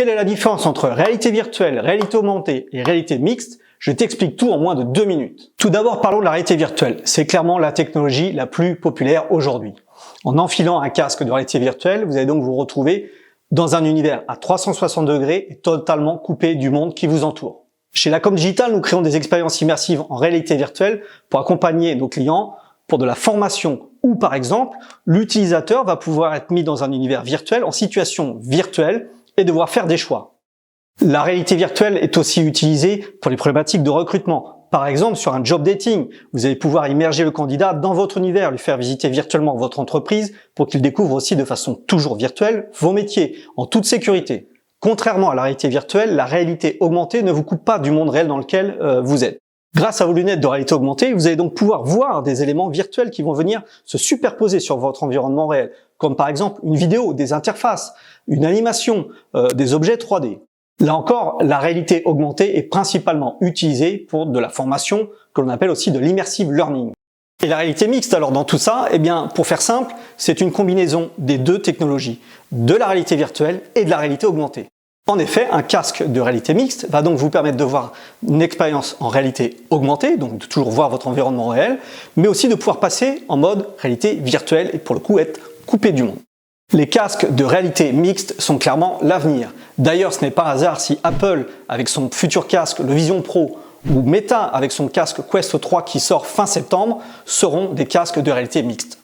Quelle est la différence entre réalité virtuelle, réalité augmentée et réalité mixte? Je t'explique tout en moins de 2 minutes. Tout d'abord, parlons de la réalité virtuelle. C'est clairement la technologie la plus populaire aujourd'hui. En enfilant un casque de réalité virtuelle, vous allez donc vous retrouver dans un univers à 360 degrés et totalement coupé du monde qui vous entoure. Chez Lacom Digital, nous créons des expériences immersives en réalité virtuelle pour accompagner nos clients pour de la formation ou par exemple, l'utilisateur va pouvoir être mis dans un univers virtuel en situation virtuelle et devoir faire des choix. La réalité virtuelle est aussi utilisée pour les problématiques de recrutement. Par exemple, sur un job dating, vous allez pouvoir immerger le candidat dans votre univers, lui faire visiter virtuellement votre entreprise pour qu'il découvre aussi de façon toujours virtuelle vos métiers, en toute sécurité. Contrairement à la réalité virtuelle, la réalité augmentée ne vous coupe pas du monde réel dans lequel vous êtes. Grâce à vos lunettes de réalité augmentée, vous allez donc pouvoir voir des éléments virtuels qui vont venir se superposer sur votre environnement réel, comme par exemple une vidéo, des interfaces, une animation, des objets 3D. Là encore, la réalité augmentée est principalement utilisée pour de la formation que l'on appelle aussi de l'immersive learning. Et la réalité mixte, alors dans tout ça, eh bien, pour faire simple, c'est une combinaison des deux technologies, de la réalité virtuelle et de la réalité augmentée. En effet, un casque de réalité mixte va donc vous permettre de voir une expérience en réalité augmentée, donc de toujours voir votre environnement réel, mais aussi de pouvoir passer en mode réalité virtuelle et pour le coup être coupé du monde. Les casques de réalité mixte sont clairement l'avenir. D'ailleurs, ce n'est pas un hasard si Apple, avec son futur casque, le Vision Pro, ou Meta, avec son casque Quest 3 qui sort fin septembre, seront des casques de réalité mixte.